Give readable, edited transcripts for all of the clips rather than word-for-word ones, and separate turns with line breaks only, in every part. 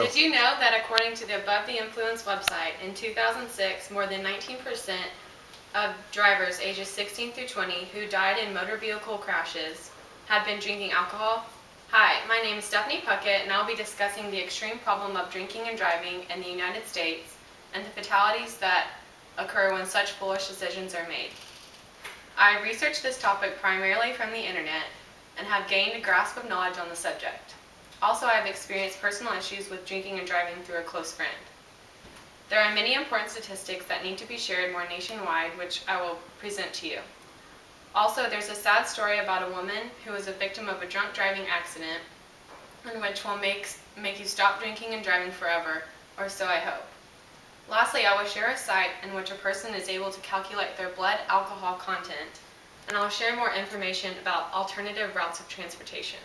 Go.
Did you know that according to the Above the Influence website, in 2006, more than 19% of drivers ages 16 through 20 who died in motor vehicle crashes had been drinking alcohol? Hi, my name is Stephanie Puckett, and I'll be discussing the extreme problem of drinking and driving in the United States and the fatalities that occur when such foolish decisions are made. I researched this topic primarily from the internet and have gained a grasp of knowledge on the subject. Also, I have experienced personal issues with drinking and driving through a close friend. There are many important statistics that need to be shared more nationwide, which I will present to you. Also, there's a sad story about a woman who was a victim of a drunk driving accident, and which will make you stop drinking and driving forever, or so I hope. Lastly, I will share a site in which a person is able to calculate their blood alcohol content, and I'll share more information about alternative routes of transportation.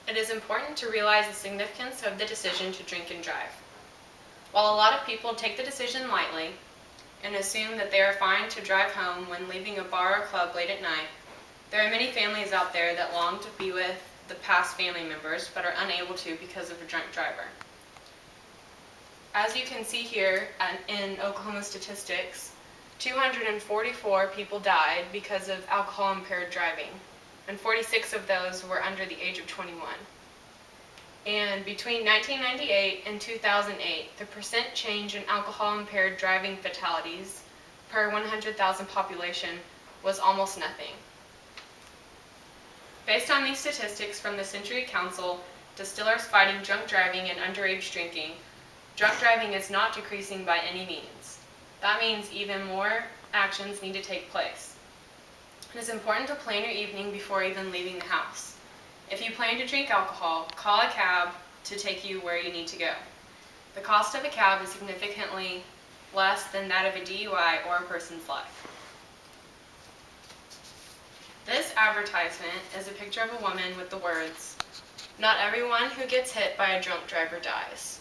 It is important to realize the significance of the decision to drink and drive. While a lot of people take the decision lightly and assume that they are fine to drive home when leaving a bar or club late at night, there are many families out there that long to be with the past family members but are unable to because of a drunk driver. As you can see here in Oklahoma statistics, 244 people died because of alcohol-impaired driving, and 46 of those were under the age of 21. And between 1998 and 2008, the percent change in alcohol-impaired driving fatalities per 100,000 population was almost nothing. Based on these statistics from the Century Council, Distillers Fighting Drunk Driving and Underage Drinking, drunk driving is not decreasing by any means. That means even more actions need to take place. It is important to plan your evening before even leaving the house. If you plan to drink alcohol, call a cab to take you where you need to go. The cost of a cab is significantly less than that of a DUI or a person's life. This advertisement is a picture of a woman with the words, "Not everyone who gets hit by a drunk driver dies,"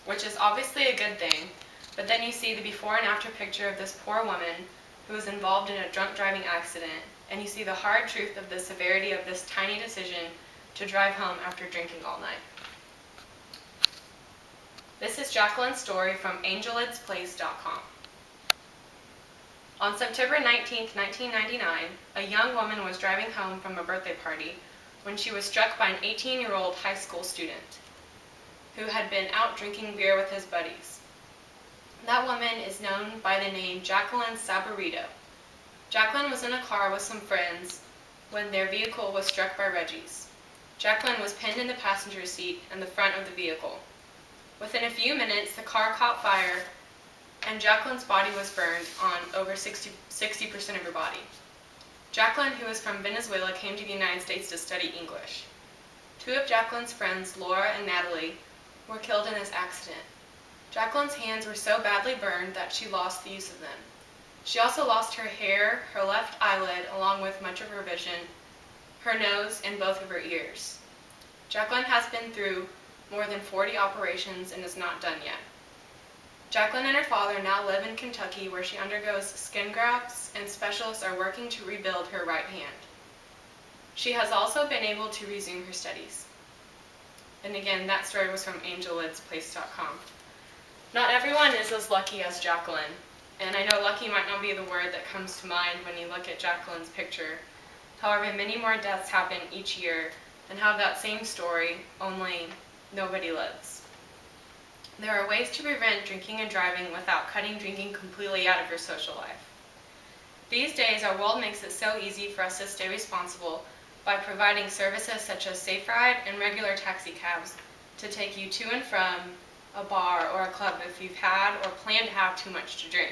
which is obviously a good thing, but then you see the before and after picture of this poor woman who was involved in a drunk driving accident, and you see the hard truth of the severity of this tiny decision to drive home after drinking all night. This is Jacqueline's story from angelidsplace.com. On September 19, 1999, a young woman was driving home from a birthday party when she was struck by an 18-year-old high school student who had been out drinking beer with his buddies. That woman is known by the name Jacqueline Sabarito. Jacqueline was in a car with some friends when their vehicle was struck by Reggie's. Jacqueline was pinned in the passenger seat in the front of the vehicle. Within a few minutes, the car caught fire and Jacqueline's body was burned on over 60% of her body. Jacqueline, who is from Venezuela, came to the United States to study English. Two of Jacqueline's friends, Laura and Natalie, were killed in this accident. Jacqueline's hands were so badly burned that she lost the use of them. She also lost her hair, her left eyelid, along with much of her vision, her nose, and both of her ears. Jacqueline has been through more than 40 operations and is not done yet. Jacqueline and her father now live in Kentucky, where she undergoes skin grafts, and specialists are working to rebuild her right hand. She has also been able to resume her studies. And again, that story was from angelidsplace.com. Not everyone is as lucky as Jacqueline, and I know lucky might not be the word that comes to mind when you look at Jacqueline's picture. However, many more deaths happen each year and have that same story, only nobody lives. There are ways to prevent drinking and driving without cutting drinking completely out of your social life. These days, our world makes it so easy for us to stay responsible by providing services such as Safe Ride and regular taxi cabs to take you to and from a bar or a club if you've had or plan to have too much to drink.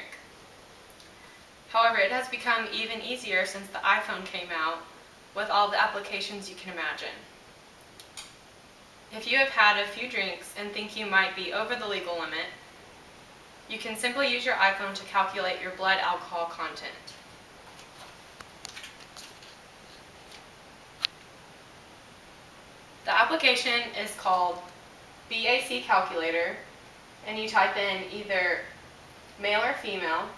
However, it has become even easier since the iPhone came out with all the applications you can imagine. If you have had a few drinks and think you might be over the legal limit, you can simply use your iPhone to calculate your blood alcohol content. The application is called BAC Calculator, and you type in either male or female,